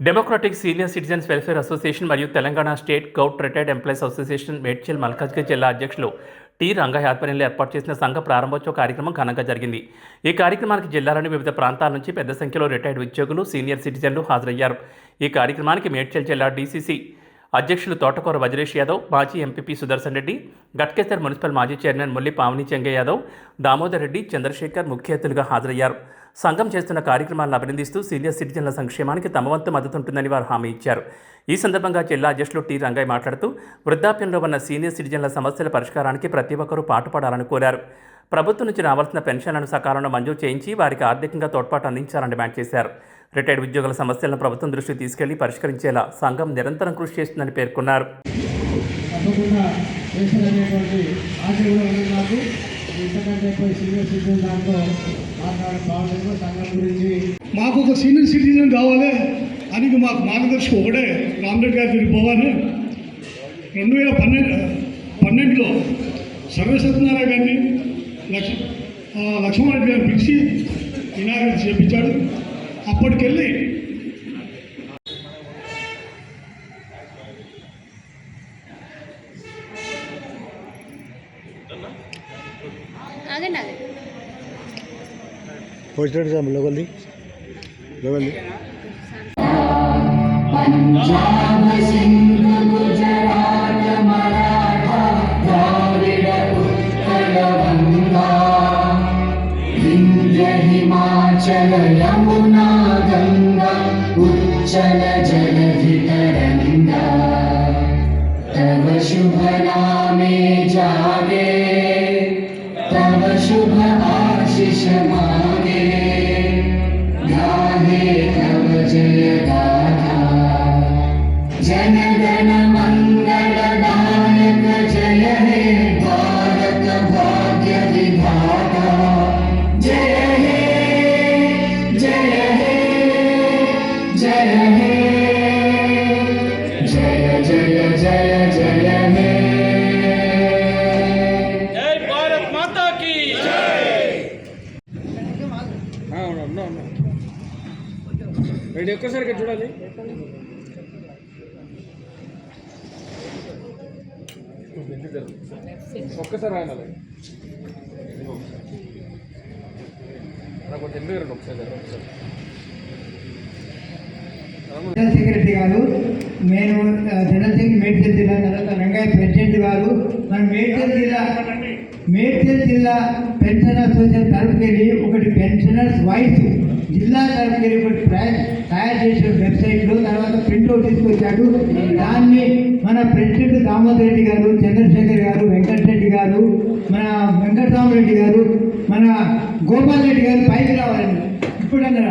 Democratic senior citizens welfare association మరియు Telangana state govt retired employees association Medchal Malkajgiri జిల్లా అధ్యక్షులు T Rangayya ఆధ్వర్యంలో ఏర్పాటు చేసిన సంఘ ప్రారంభోత్సవ కార్యక్రమం ఘనంగా జరిగింది. ఈ కార్యక్రమానికి జిల్లాలోని వివిధ ప్రాంతాల నుంచి పెద్ద సంఖ్యలో రిటైర్డ్ ఉద్యోగులు, సీనియర్ సిటిజన్లు హాజరయ్యారు. ఈ కార్యక్రమానికి మేడ్చల్ జిల్లా డీసీసీ అధ్యక్షులు తోటకూర వజ్రేష్ యాదవ్, మాజీ ఎంపీపీ సుదర్శన్ రెడ్డి, గట్కేసర్ మున్సిపల్ మాజీ చైర్మన్ ముల్లి పావని చెంగయ్య యాదవ్, దామోదర్ రెడ్డి, చంద్రశేఖర్ ముఖ్య అతిథులుగా హాజరయ్యారు. సంఘం చేస్తున్న కార్యక్రమాలను అభినందిస్తూ సీనియర్ సిటిజన్ల సంక్షేమానికి తమ వంతు మద్దతుంటుందని వారు హామీ ఇచ్చారు. ఈ సందర్భంగా జిల్లా అధ్యక్షులు టి రంగయ్య మాట్లాడుతూ వృద్ధాప్యంలో ఉన్న సీనియర్ సిటిజన్ల సమస్యల పరిష్కారానికి ప్రతి ఒక్కరూ పాటుపడాలని కోరారు. ప్రభుత్వం నుంచి రావాల్సిన పెన్షన్లను సకాలంలో మంజూరు చేయించి వారికి ఆర్థికంగా తోడ్పాటు అందించాలని డిమాండ్ చేశారు. రిటైర్డ్ ఉద్యోగుల సమస్యలను ప్రభుత్వం దృష్టికి తీసుకెళ్లి పరిష్కరించేలా సంఘం నిరంతరం కృషి చేస్తుందని పేర్కొన్నారు. మాకు ఒక సీనియర్ సిటిజన్ కావాలి అని మాకు మార్గదర్శకం ఒకటే రామరెడ్డి గారు తిరిగిపోవాలి. 2012లో సర్వసత్యనారాయణ గారిని లక్ష్మణరెడ్డి గారిని పిలిచి ఇనాగ్రేట్ చేయించాడు. అప్పటికెళ్ళి లోగల్ది పంజాబ్ సింధ్ గుజరాత్ మరాఠా ద్రావిడ ఉత్కళ గంగా వింధ్య హిమాచల యమునా గంగా ఉజ్జల జలధి तरंगा तव शुभ नामे जागे तव शुभ आशीष मांगे गाहे तव जय गाथा जनगण मंगलदायक जय हे भारत भाग्य विधाता जय हे जय हे जय हे जय जय जय जय हे जय भारत माता की जय। रेडी ఒక్కసారి చూడాలి. ఒక్కసారి ఆయన నాకు ఎందుకు ఒకసారి జనరల్ సెక్రటరీ గారు, నేను జనరల్ సెక్రటరీ మేడ్చల్ జిల్లా, తర్వాత రంగయ్య ప్రెసిడెంట్ గారు, మన మేడ్చల్ జిల్లా పెన్షన్ అసోసియేషన్ తరఫుకెళ్ళి ఒకటి పెన్షనర్స్ వాయిస్ జిల్లా తరఫుకెళ్ళి ఒకటి తయారు చేసిన వెబ్సైట్లు, తర్వాత ప్రింట్అవుట్ తీసుకొచ్చాడు. దాన్ని మన ప్రెసిడెంట్ దామోదర్ రెడ్డి గారు, చంద్రశేఖర్ గారు, వెంకటరెడ్డి గారు, మన వెంకటరామరెడ్డి గారు, మన గోపాల్ రెడ్డి గారు పైకి రావాలండి. ఇప్పుడన్నా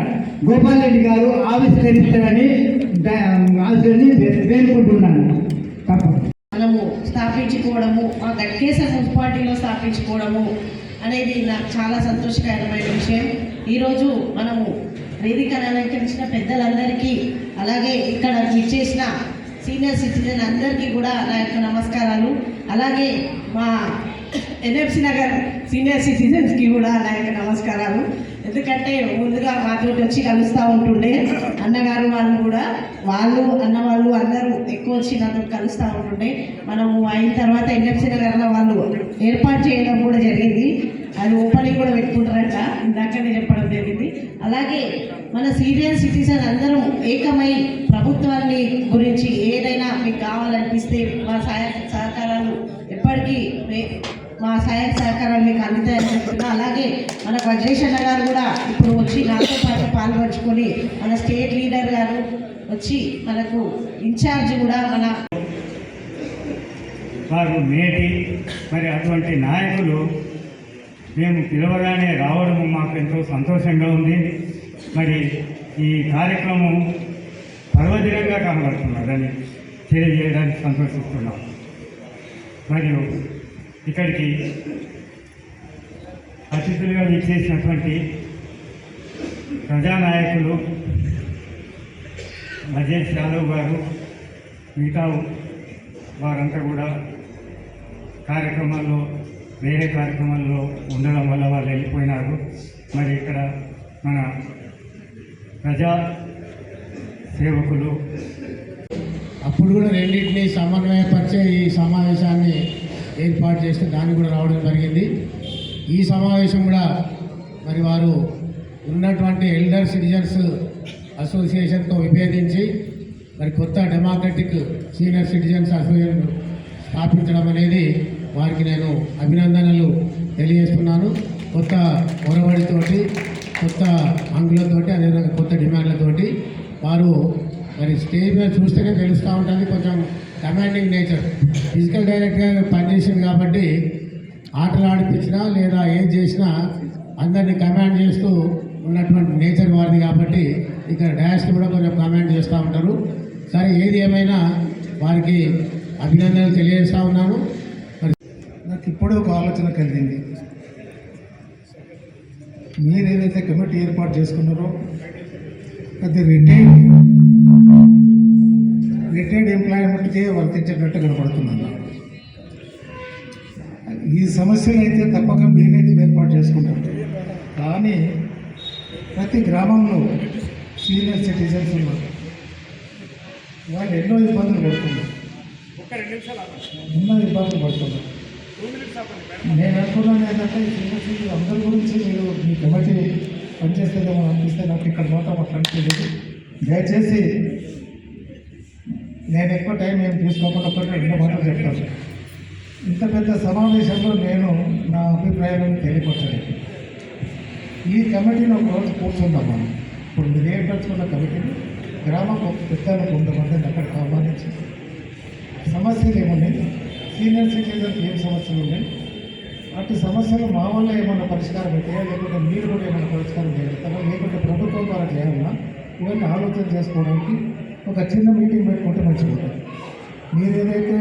గోపాల్ రెడ్డి గారు ఆవిష్కరిస్తారని వేడుకుంటున్నాను. మనము స్థాపించుకోవడము, ఆ గట్కేసర్ మున్సిపాలిటీలో స్థాపించుకోవడము అనేది నాకు చాలా సంతోషకరమైన విషయం. ఈరోజు మనము వేదికను అలంకరించిన పెద్దలందరికీ, అలాగే ఇక్కడ విచ్చేసిన సీనియర్ సిటిజన్ అందరికీ కూడా నా యొక్క నమస్కారాలు. అలాగే మా ఎన్ఎఫ్సి నగర్ సీనియర్ సిటిజన్స్కి కూడా నా యొక్క నమస్కారాలు. ఎందుకంటే ముందుగా మాతో వచ్చి కలుస్తూ ఉంటుండే అన్నగారు వాళ్ళు కూడా, వాళ్ళు అన్నవాళ్ళు అందరూ ఎక్కువ వచ్చి నాతో కలుస్తూ ఉంటుండే. మనము అయిన తర్వాత ఎన్ఎఫ్సి నగర్లో వాళ్ళు ఏర్పాటు చేయడం కూడా జరిగింది. అది ఓపెనింగ్ కూడా పెట్టుకుంటారంట, ఇందాకనే చెప్పడం జరిగింది. అలాగే మన సీనియర్ సిటిజన్ అందరం ఏకమై ప్రభుత్వాన్ని గురించి ఏదైనా మీకు కావాలనిపిస్తే మా సహకారాలు ఎప్పటికీ మా సహకారాలు మీకు అందుతాయని చెప్తున్నా. అలాగే మన వజ్రేషన్న గారు కూడా ఇప్పుడు వచ్చి నాతో పాటు పాల్పంచుకొని, మన స్టేట్ లీడర్ గారు వచ్చి మనకు ఇన్ఛార్జ్ కూడా మన వారు నేటి మరి అటువంటి నాయకులు మేము పిలవగానే రావడం మాకు ఎంతో సంతోషంగా ఉంది. మరి ఈ కార్యక్రమం పర్వదినంగా కనబడుతున్నదని తెలియజేయడానికి సంతోషిస్తున్నాం. మరియు ఇక్కడికి అతిథులుగా విచ్చేసినటువంటి ప్రజానాయకులు మహేష్ యాదవ్ గారు, మిగతా వారంతా కూడా కార్యక్రమాల్లో వేరే కార్యక్రమాల్లో ఉండడం వల్ల వాళ్ళు వెళ్ళిపోయినారు. మరి ఇక్కడ మన ప్రజా సేవకులు. అప్పుడు కూడా రెండింటిని సమన్వయపరిచే ఈ సమావేశాన్ని ఏర్పాటు చేస్తే దానికి కూడా రావడం జరిగింది. ఈ సమావేశం కూడా మరి వారు ఉన్నటువంటి ఎల్డర్ సిటిజన్స్ అసోసియేషన్తో విభేదించి మరి కొత్త డెమోక్రటిక్ సీనియర్ సిటిజన్స్ అసోసియేషన్ స్థాపించడం అనేది వారికి నేను అభినందనలు తెలియజేస్తున్నాను. కొత్త ఒరవడితోటి, కొత్త హంగులతోటి, అదేవిధంగా కొత్త డిమాండ్లతోటి వారు మరి స్టేజ్ మీద చూస్తేనే తెలుస్తూ ఉంటుంది కొంచెం కమాండింగ్ నేచర్. ఫిజికల్ డైరెక్ట్గా పనిచేసింది కాబట్టి ఆటలు ఆడిపించినా లేదా ఏది చేసినా అందరినీ కమాండ్ చేస్తూ ఉన్నటువంటి నేచర్ వారిది కాబట్టి ఇక్కడ డాష్ని కూడా కొంచెం కమాండ్ చేస్తూ ఉంటారు. సరే, ఏది ఏమైనా వారికి అభినందనలు తెలియజేస్తూ ఉన్నాను. మరి నాకు ఇప్పుడే ఒక ఆలోచన కలిగింది. మీరు ఏదైతే కమిటీ ఏర్పాటు చేసుకున్నారో అది రిటైర్డ్ ఎంప్లాయ్మెంట్కే వర్తించేటట్టు కనపడుతున్నాను. ఈ సమస్యలు అయితే తప్పక మీరైతే ఏర్పాటు చేసుకుంటారు. కానీ ప్రతి గ్రామంలో సీనియర్ సిటిజన్స్ ఉన్నారు. వాళ్ళు ఎన్నో ఇబ్బందులు పడుతున్నారు. నేను అనుకున్నాను ఏంటంటే ఈ సీనియర్ సిటిజన్ అందరి గురించి మీరు మీ కమిటీ పనిచేస్తుందేమో అనిపిస్తే నాకు ఇక్కడ మాత్రం అట్లా అనిపించలేదు. దయచేసి నేను ఎక్కువ టైం ఏం తీసుకోకుండా రెండు మాటలు చెప్తాను. ఇంత పెద్ద సమావేశంలో నేను నా అభిప్రాయాలను తెలియపరచలేదు. ఈ కమిటీని ఒక రోజు కూర్చుందాం మనం. ఇప్పుడు మీరు ఏర్పరచుకున్న కమిటీని గ్రామం పెద్దలు కొంతమందిని అక్కడికి ఆహ్వానించి సమస్యలు ఏమున్నాయి, సీనియర్ సిటిజన్కి ఏం సమస్యలు ఉన్నాయి, అటు సమస్యలు మా వల్ల ఏమైనా పరిష్కారం అవుతాయా, లేకుంటే మీరు కూడా ఏమైనా పరిష్కారం చేయగలుగుతారా, లేకుంటే ప్రభుత్వం ద్వారా చేయాలన్నా, ఇవన్నీ ఆలోచన చేసుకోవడానికి ఒక చిన్న మీటింగ్ పెట్టుకుంటే మంచిగా ఉంటుంది. మీరు ఏదైతే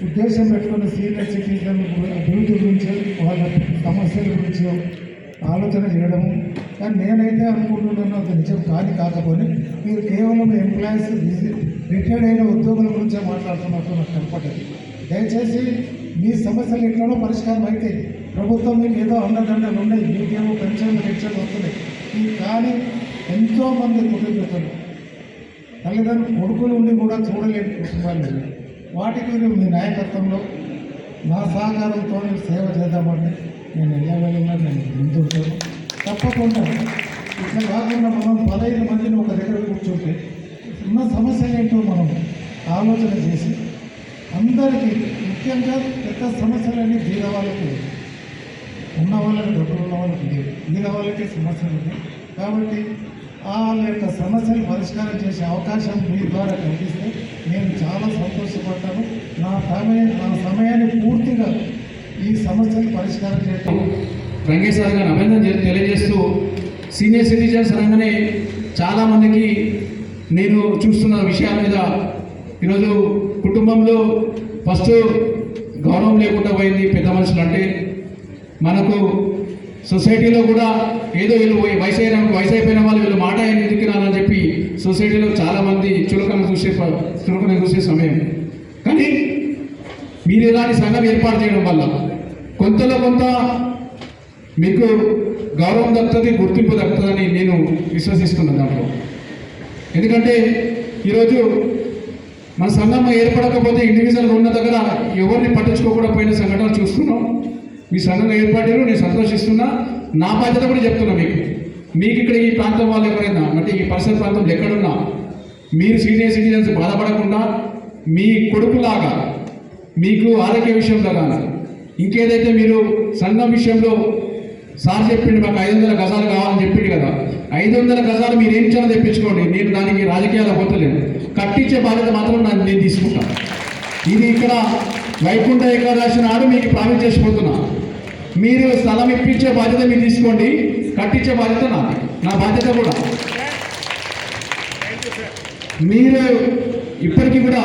ఉద్దేశం పెట్టుకున్న సీనియర్ సిటిజన్ అభివృద్ధి గురించి, వాళ్ళ సమస్యల గురించి ఆలోచన చేయడము, కానీ నేనైతే అనుకుంటున్నాను అది నిజం కాకపోతే మీరు కేవలం ఎంప్లాయీస్ రిటైర్డ్ అయిన ఉద్యోగుల గురించే మాట్లాడుతున్నట్టు నాకు కనపడ్డది. దయచేసి మీ సమస్యలు ఎట్లనో పరిష్కారం అయితే ప్రభుత్వం మీకు ఏదో అండదండలు ఉన్నాయి, మీకేమో పెన్షన్లు వస్తున్నాయి. కానీ ఎంతోమంది కుటుంబీకులు తల్లిదండ్రులు కొడుకులు ఉండి కూడా చూడలేని కుటుంబాలు వాటికి మీ నాయకత్వంలో నా సహకారంతో సేవ చేద్దామంటే నేను వెళ్ళగలిగినా నేను ముందుంటాను. తప్పకుండా ఇట్లా కాకుండా మనం 15 మందిని ఒక దగ్గర కూర్చుంటే ఉన్న సమస్యలు ఏంటో మనం ఆలోచన చేసి అందరికీ, ముఖ్యంగా పెద్ద సమస్యలన్నీ బీద వాళ్ళకి, ఉన్న వాళ్ళకి డబ్బులు ఉన్న వాళ్ళకి లేవు, బీద వాళ్ళకే సమస్యలు ఉన్నాయి. కాబట్టి వాళ్ళ యొక్క సమస్యలు పరిష్కారం చేసే అవకాశం మీ ద్వారా కల్పిస్తే నేను చాలా సంతోషపడ్డాను. నా సమయాన్ని పూర్తిగా ఈ సమస్యలు పరిష్కారం చేయడం రంగేష్ సార్ గారిని అభినందన తెలియజేస్తూ, సీనియర్ సిటిజన్స్ అనగానే చాలామందికి నేను చూస్తున్న విషయాల మీద ఈరోజు కుటుంబంలో ఫస్ట్ గౌరవం లేకుండా పోయింది. పెద్ద మనుషులు అంటే మనకు సొసైటీలో కూడా ఏదో వీళ్ళు వయసు అయిపోయిన వాళ్ళు వీళ్ళు మాట ఎందుకు రాలని చెప్పి సొసైటీలో చాలామంది చులకన చూసే సమయం. కానీ మీరు ఇలాంటి సంఘం ఏర్పాటు చేయడం వల్ల కొంతలో కొంత మీకు గౌరవం దక్కుతుంది, గుర్తింపు దక్కుతుందని నేను విశ్వసిస్తున్నాను దాంట్లో. ఎందుకంటే ఈరోజు మన సంఘం ఏర్పడకపోతే ఇండివిజువల్గా ఉన్న దగ్గర ఎవరిని పట్టించుకోకుండా పోయిన సంఘటనలు చూస్తున్నాం. మీ సంఘం ఏర్పడారు, నేను సంతోషిస్తున్నా. నా బాధ్యత కూడా చెప్తున్నా మీకు ఇక్కడ ఈ ప్రాంతం వాళ్ళు ఎవరైనా అంటే ఈ పరిసర ప్రాంతంలో ఎక్కడున్నా మీరు సీనియర్ సిటిజన్స్ బాధపడకుండా మీ కొడుకులాగా మీకు ఆరోగ్య విషయంలో కానీ ఇంకేదైతే మీరు సంఘం విషయంలో సార్ చెప్పిండు మాకు 500 గజాలు కావాలని చెప్పిండు కదా, 500 గజాలు మీరు ఏం చేయాలో తెప్పించుకోండి. నేను దానికి రాజకీయాలు పోతలేను, కట్టించే బాధ్యత మాత్రం నేను తీసుకుంటాను. ఇది ఇక్కడ వైకుంఠ ఏకాదశి నాడు మీకు ప్రామిస్ చేసిపోతున్నా. మీరు స్థలం ఇప్పించే బాధ్యత మీరు తీసుకోండి, కట్టించే బాధ్యత నా బాధ్యత కూడా. మీరు ఇప్పటికీ కూడా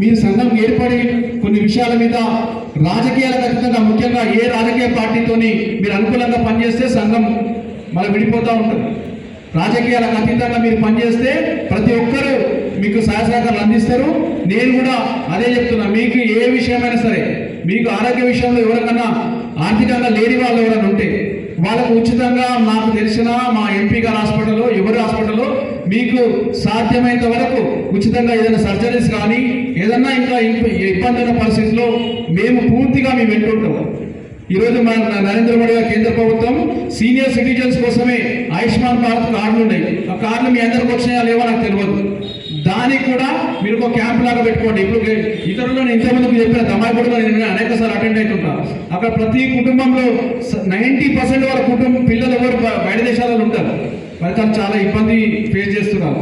మీరు సంఘం ఏర్పడి కొన్ని విషయాల మీద రాజకీయాలకు అతీతంగా, ముఖ్యంగా ఏ రాజకీయ పార్టీతోని మీరు అనుకూలంగా పనిచేస్తే సంఘం మన విడిపోతూ ఉంటుంది. రాజకీయాలకు అతీతంగా మీరు పనిచేస్తే ప్రతి ఒక్కరూ మీకు సహాయ సహకారాలు అందిస్తారు. నేను కూడా అదే చెప్తున్నా, మీకు ఏ విషయమైనా సరే, మీకు ఆరోగ్య విషయంలో ఎవరికన్నా ఆర్థికంగా లేని వాళ్ళు ఎవరైనా ఉంటే వాళ్ళకు ఉచితంగా నాకు తెలిసిన మా ఎంపీ గారి హాస్పిటల్లో ఎవరి హాస్పిటల్లో మీకు సాధ్యమైనంత వరకు ఉచితంగా ఏదైనా సర్జరీస్ కానీ ఏదన్నా ఇంకా ఇబ్బంది ఉన్న పరిస్థితుల్లో మేము పూర్తిగా మేము వెంటుంటాం. ఈరోజు మన నరేంద్ర మోడీ గారు కేంద్ర ప్రభుత్వం సీనియర్ సిటిజన్స్ కోసమే ఆయుష్మాన్ భారత్ కార్డులు ఉన్నాయి. ఆ కార్డులు మీ అందరికి వచ్చినాయా లేవో నాకు తెలియదు. దానికి కూడా మీరు ఒక క్యాంప్ లాగా పెట్టుకోండి. ఇప్పుడు ఇతరులు నేను ఇంతకుముందు చెప్పిన దమాయిపూడిలో నేను అనేక సార్లు అటెండ్ అవుతుంటాను. అక్కడ ప్రతి కుటుంబంలో 90% వాళ్ళ కుటుంబం పిల్లలు ఎవరు బయట దేశాలలో ఉంటారు. మరి చాలా ఇబ్బంది ఫేస్ చేస్తున్నారు.